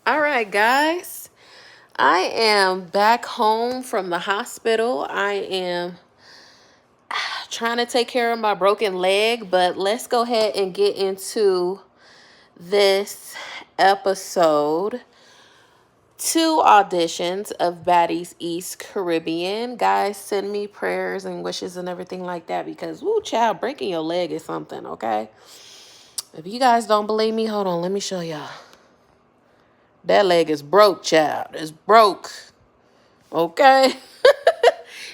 All right, guys. I am back home from the hospital. I am trying to take care of my broken leg, but let's go ahead and get into this episode. Two auditions of Baddies East Caribbean. Guys, send me prayers and wishes and everything like that because, woo, child, breaking your leg is something, okay? If you guys don't believe me, hold on, let me show y'all. That leg is broke, child. It's broke. Okay.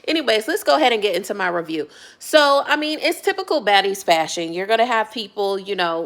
Anyways, let's go ahead and get into my review. So, I mean, it's typical Baddies fashion. You're going to have people,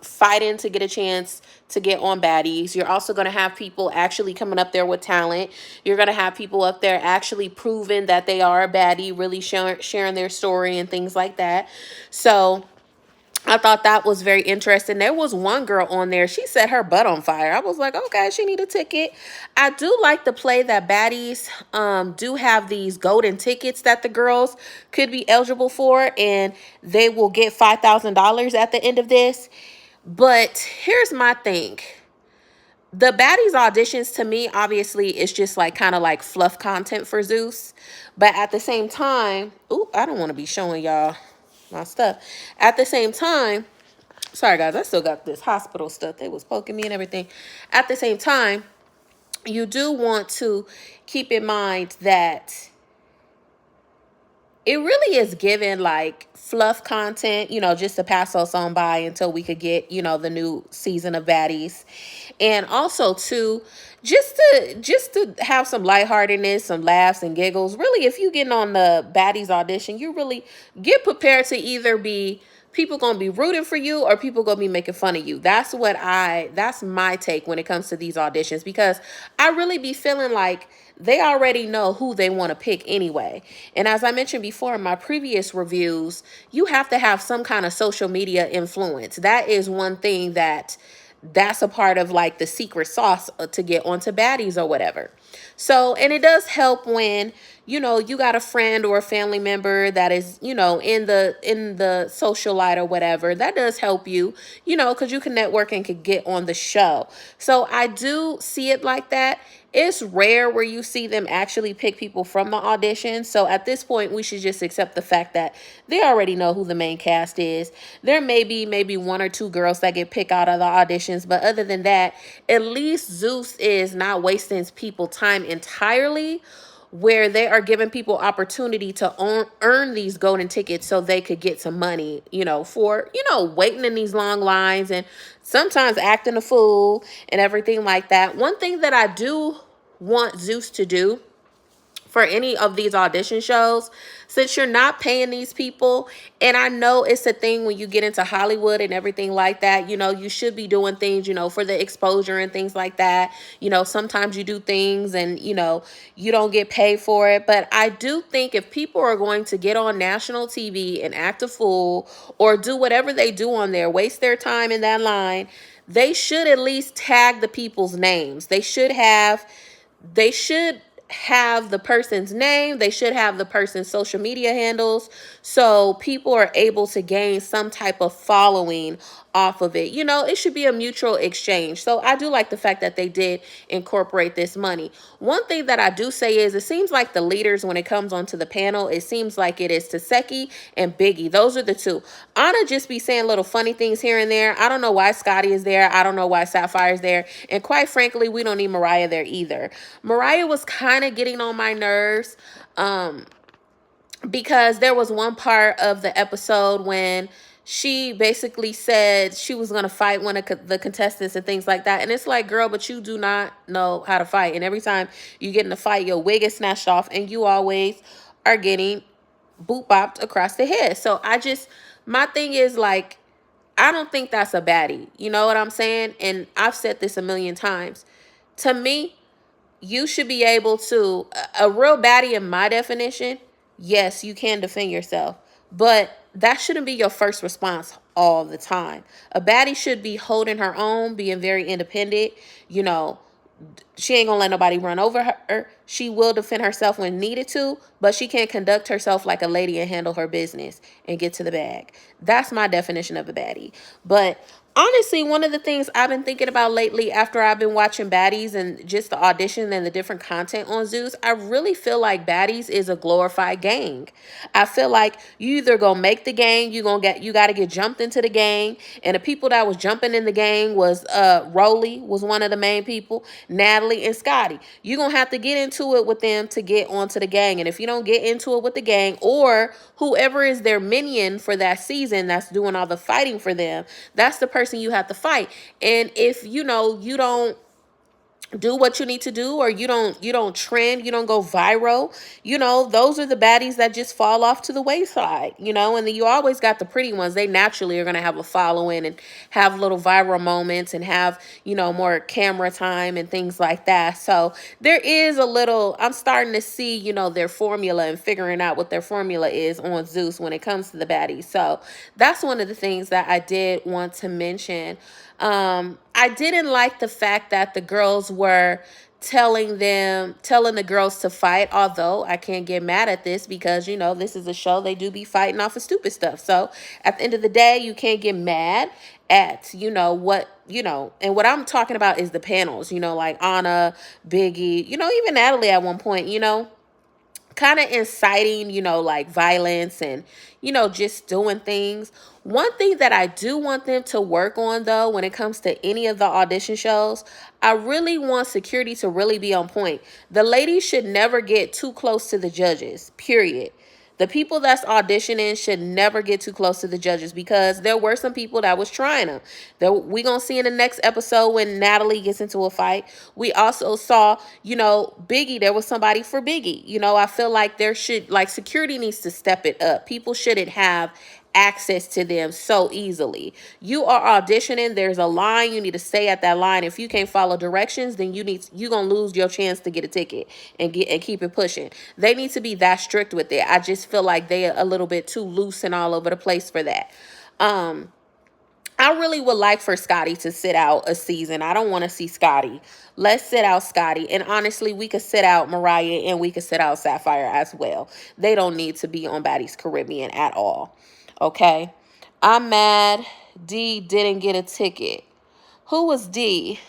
fighting to get a chance to get on Baddies. You're also going to have people actually coming up there with talent. You're going to have people up there actually proving that they are a baddie, really sharing their story and things like that. So, I thought that was very interesting. There was one girl on there. She set her butt on fire. I was like, okay, she need a ticket. I do like the play that Baddies do have these golden tickets that the girls could be eligible for, and they will get $5,000 at the end of this. But here's my thing. The Baddies auditions to me, obviously, is just like kind of like fluff content for Zeus. But at the same time, I don't want to be showing y'all my stuff. At the same time, sorry guys, I still got this hospital stuff. They was poking me and everything. At the same time, you do want to keep in mind that it really is given like fluff content, just to pass us on by until we could get, the new season of Baddies. And also too, just to have some lightheartedness, some laughs and giggles. Really, if you getting on the Baddies audition, you really get prepared to either be people gonna be rooting for you or people gonna be making fun of you. That's my take when it comes to these auditions, because I really be feeling like they already know who they want to pick anyway. And as I mentioned before in my previous reviews, you have to have some kind of social media influence. That is one thing that's a part of like the secret sauce to get onto Baddies or whatever. So, and it does help when, you got a friend or a family member that is, in the social light or whatever. That does help you, because you can network and can get on the show. So I do see it like that. It's rare where you see them actually pick people from the audition. So at this point, we should just accept the fact that they already know who the main cast is. There may be maybe one or two girls that get picked out of the auditions. But other than that, at least Zeus is not wasting people's time entirely, where they are giving people opportunity to earn these golden tickets so they could get some money, for, waiting in these long lines and sometimes acting a fool and everything like that. One thing that I do want Zeus to do for any of these audition shows, since you're not paying these people, and I know it's a thing when you get into Hollywood and everything like that, you should be doing things, for the exposure and things like that. Sometimes you do things and, you don't get paid for it. But I do think if people are going to get on national TV and act a fool or do whatever they do on there, waste their time in that line, they should at least tag the people's names. They should have the person's name. They should have the person's social media handles, so people are able to gain some type of following off of it. It should be a mutual exchange. So I do like the fact that they did incorporate this money. One thing that I do say is it seems like the leaders, when it comes onto the panel, it seems like it is Taseki and Biggie. Those are the two. Anna just be saying little funny things here and there. I don't know why Scotty is there. I don't know why Sapphire's there. And quite frankly, we don't need Mariah there either. Mariah was kind of getting on my nerves because there was one part of the episode when she basically said she was going to fight one of the contestants and things like that. And it's like, girl, but you do not know how to fight. And every time you get in a fight, your wig is snatched off and you always are getting boot bopped across the head. So my thing is like, I don't think that's a baddie. You know what I'm saying? And I've said this a million times. To me, you should be able to, a real baddie in my definition, yes, you can defend yourself, but that shouldn't be your first response all the time. A baddie should be holding her own, being very independent. She ain't gonna let nobody run over her. She will defend herself when needed to, but she can't conduct herself like a lady and handle her business and get to the bag. That's my definition of a baddie. But honestly, one of the things I've been thinking about lately after I've been watching Baddies and just the audition and the different content on Zeus, I really feel like Baddies is a glorified gang. I feel like you either gonna make the gang, you gotta get jumped into the gang, and the people that was jumping in the gang was Rolly was one of the main people, Natalie and Scotty. You're gonna have to get into it with them to get onto the gang. And if you don't get into it with the gang, or whoever is their minion for that season that's doing all the fighting for them, that's the person you have to fight. And if you don't do what you need to do, or you don't trend, you don't go viral, those are the baddies that just fall off to the wayside. And then you always got the pretty ones. They naturally are going to have a following and have little viral moments and have more camera time and things like that. So there is a little, I'm starting to see their formula and figuring out what their formula is on Zeus when it comes to the baddies. So that's one of the things that I did want to mention. I didn't like the fact that the girls were telling the girls to fight, although I can't get mad at this because, this is a show. They do be fighting off of stupid stuff. So at the end of the day, you can't get mad at, and what I'm talking about is the panels, like Anna, Biggie, even Natalie at one point, kind of inciting, like violence and, just doing things. One thing that I do want them to work on, though, when it comes to any of the audition shows, I really want security to really be on point. The ladies should never get too close to the judges, period. The people that's auditioning should never get too close to the judges, because there were some people that was trying them. We gonna see in the next episode when Natalie gets into a fight. We also saw, Biggie, there was somebody for Biggie. I feel like security needs to step it up. People shouldn't have access to them so easily. You are auditioning, there's a line, you need to stay at that line. If you can't follow directions, then you're gonna lose your chance to get a ticket and keep it pushing. They need to be that strict with it. I just feel like they're a little bit too loose and all over the place for that. I really would like for Scotty to sit out a season. I don't want to see Scotty. Let's sit out Scotty. And honestly, we could sit out Mariah and we could sit out Sapphire as well. They don't need to be on Baddies Caribbean at all. Okay? I'm mad D didn't get a ticket. Who was D?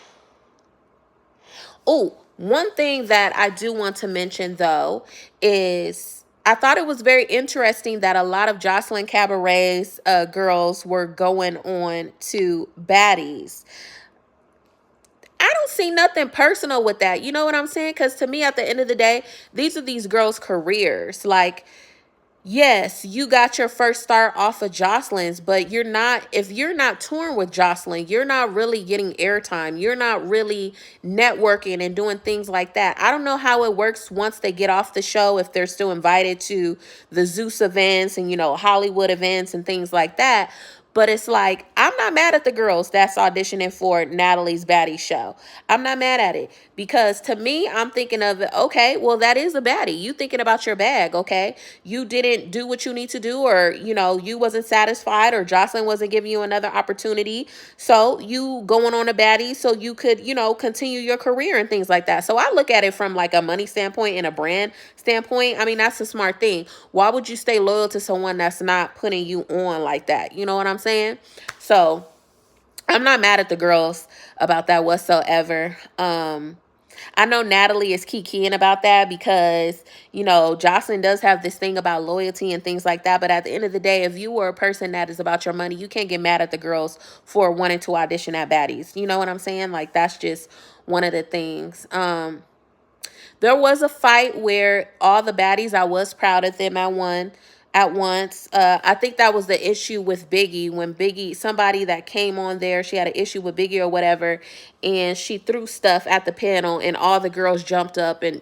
Oh, one thing that I do want to mention, though, is I thought it was very interesting that a lot of Jocelyn Cabaret's girls were going on to Baddies. I don't see nothing personal with that. You know what I'm saying? Because to me, at the end of the day, these are these girls' careers. Like, yes, you got your first start off of Jocelyn's, but if you're not touring with Jocelyn, you're not really getting airtime. You're not really networking and doing things like that. I don't know how it works once they get off the show, if they're still invited to the Zeus events and, Hollywood events and things like that. But it's like, I'm not mad at the girls that's auditioning for Natalie's Baddie show. I'm not mad at it, because to me, I'm thinking of it, okay, well, that is a baddie. You thinking about your bag, okay? You didn't do what you need to do, or, you wasn't satisfied, or Jocelyn wasn't giving you another opportunity. So you going on a baddie so you could, continue your career and things like that. So I look at it from like a money standpoint and a brand standpoint. I mean, that's a smart thing. Why would you stay loyal to someone that's not putting you on like that? You know what I'm saying? So I'm not mad at the girls about that whatsoever. I know Natalie is kikiing about that because, Jocelyn does have this thing about loyalty and things like that. But at the end of the day, if you were a person that is about your money, you can't get mad at the girls for wanting to audition at Baddies. You know what I'm saying? Like, that's just one of the things. There was a fight where all the baddies, I was proud of them at once. I think that was the issue with Biggie, when somebody that came on there, she had an issue with Biggie or whatever, and she threw stuff at the panel, and all the girls jumped up and,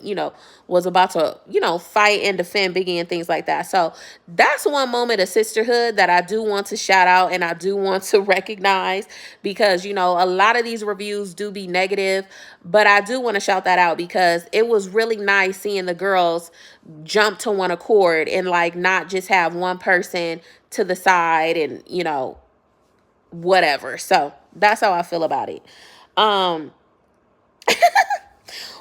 was about to, fight and defend Biggie and things like that. So that's one moment of sisterhood that I do want to shout out and I do want to recognize, because, a lot of these reviews do be negative, but I do want to shout that out because it was really nice seeing the girls jump to one accord and like not just have one person to the side and, whatever. So that's how I feel about it.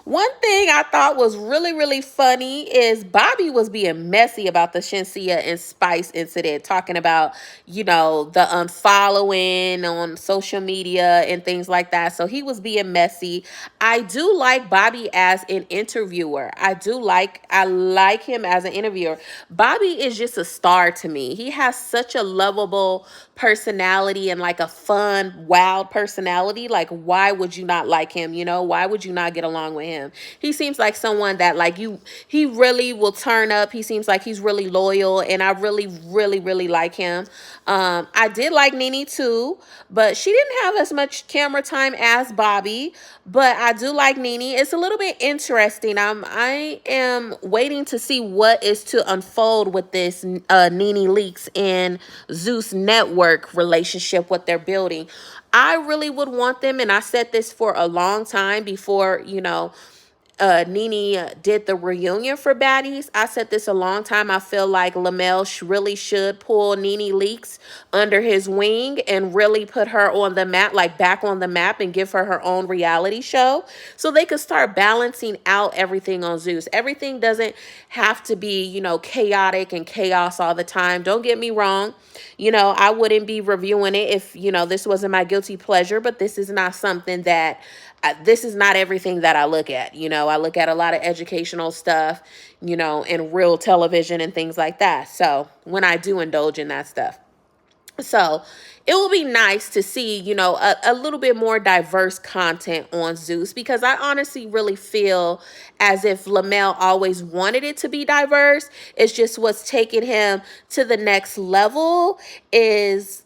One thing I thought was really, really funny is Bobby was being messy about the Shinsia and Spice incident, talking about, the unfollowing on social media and things like that. So he was being messy. I do like Bobby as an interviewer. I like him as an interviewer. Bobby is just a star to me. He has such a lovable personality and like a fun, wild personality. Like, why would you not like him? Why would you not get along with him? He seems like someone that he really will turn up. He seems like he's really loyal, and I really, really, really like him. I did like Nene too, but she didn't have as much camera time as Bobby. But I do like Nene. It's a little bit interesting. I am waiting to see what is to unfold with this Nene Leakes and Zeus Network relationship, what they're building. I really would want them, and I said this for a long time before, Nene did the reunion for Baddies. I said this a long time. I feel like Lamel really should pull Nene Leakes under his wing and really put her on the map, like back on the map, and give her her own reality show so they could start balancing out everything on Zeus. Everything doesn't have to be, chaotic and chaos all the time. Don't get me wrong. I wouldn't be reviewing it if, this wasn't my guilty pleasure, but this is not something that this is not everything that I look at. I look at a lot of educational stuff, and real television and things like that. So when I do indulge in that stuff. So it will be nice to see, a little bit more diverse content on Zeus, because I honestly really feel as if Lamel always wanted it to be diverse. It's just what's taking him to the next level is,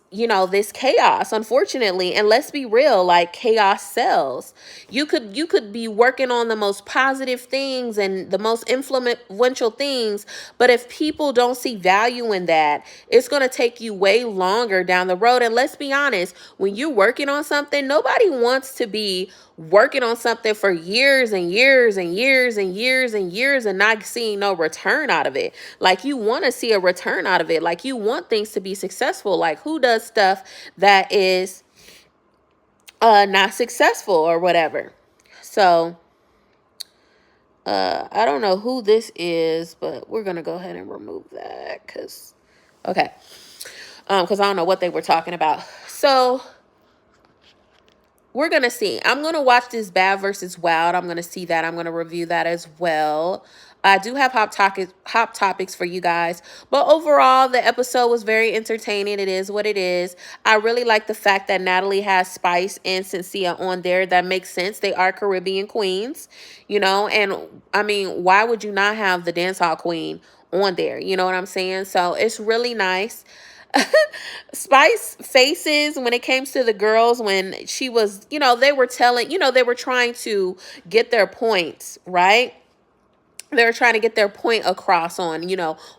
this chaos, unfortunately. And let's be real, like, chaos sells. You could be working on the most positive things and the most influential things, but if people don't see value in that, it's going to take you way longer down the road. And let's be honest, when you're working on something, nobody wants to be working on something for years and years and years and years and years and not seeing no return out of it. Like, you want to see a return out of it. Like, you want things to be successful. Like, who does stuff that is not successful or whatever? So I don't know who this is, but we're gonna go ahead and remove that because I don't know what they were talking about. So we're going to see. I'm going to watch this Bad versus Wild. I'm going to see that. I'm going to review that as well. I do have hot topics for you guys. But overall, the episode was very entertaining. It is what it is. I really like the fact that Natalie has Spice and Cynthia on there. That makes sense. They are Caribbean queens, and I mean, why would you not have the dancehall queen on there? You know what I'm saying? So it's really nice. Spice faces when it came to the girls, when she was, they were telling, they were trying to get their points, right? They're trying to get their point across on,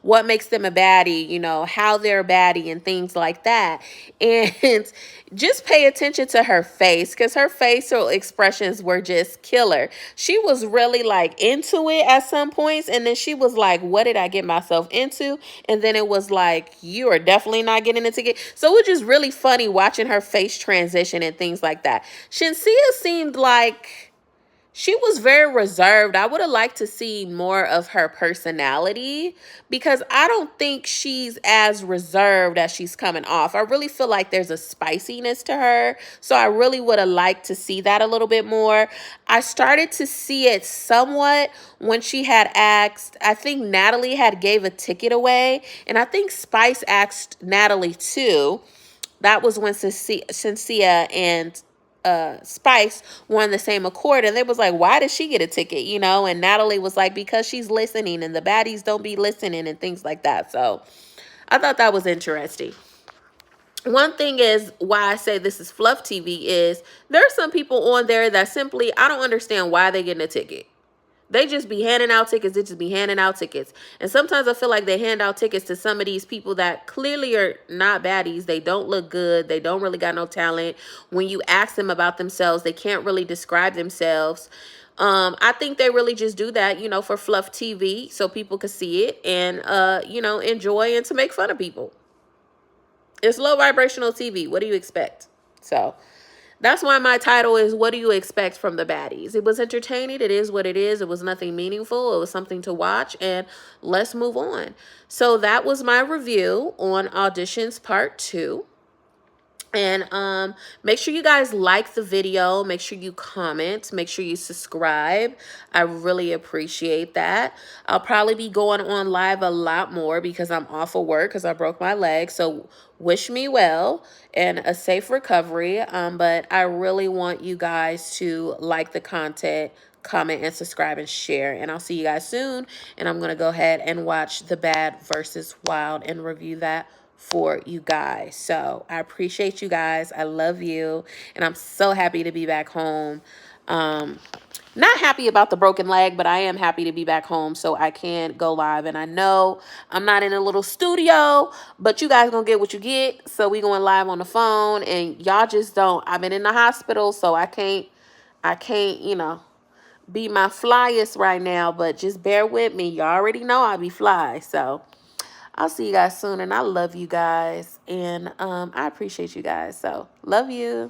what makes them a baddie, how they're a baddie and things like that. And just pay attention to her face, because her facial expressions were just killer. She was really like into it at some points. And then she was like, what did I get myself into? And then it was like, you are definitely not getting a ticket. So it was just really funny watching her face transition and things like that. Shinsia seemed like she was very reserved. I would have liked to see more of her personality, because I don't think she's as reserved as she's coming off. I really feel like there's a spiciness to her. So I really would have liked to see that a little bit more. I started to see it somewhat when she had asked, I think Natalie had gave a ticket away, and I think Spice asked Natalie too. That was when Cynthia and Spice were on the same accord, and they was like, why did she get a ticket, and Natalie was like, because she's listening, and the baddies don't be listening and things like that. So I thought that was interesting. One thing is why I say this is fluff TV is there are some people on there that simply, I don't understand why they getting a ticket. They just be handing out tickets. They just be handing out tickets. And sometimes I feel like they hand out tickets to some of these people that clearly are not baddies. They don't look good. They don't really got no talent. When you ask them about themselves, they can't really describe themselves. I think they really just do that, for fluff TV so people could see it and, enjoy and to make fun of people. It's low vibrational TV. What do you expect? So That's why my title is What Do You Expect from the Baddies? It was entertaining. It is what it is. It was nothing meaningful. It was something to watch. And let's move on. So that was my review on Auditions Part 2. And make sure you guys like the video, make sure you comment, make sure you subscribe. I really appreciate that. I'll probably be going on live a lot more because I'm off of work because I broke my leg. So wish me well and a safe recovery. But I really want you guys to like the content, comment, and subscribe and share. And I'll see you guys soon. And I'm going to go ahead and watch The Bad versus Wild and review that for you guys. So I appreciate you guys. I love you. And I'm so happy to be back home. Not happy about the broken leg, but I am happy to be back home so I can go live. And I know I'm not in a little studio, but you guys gonna get what you get. So we going live on the phone, and y'all just don't. I've been in the hospital, so I can't, you know, be my flyest right now, but just bear with me. You already know I be fly. So I'll see you guys soon, and I love you guys, and I appreciate you guys. So love you.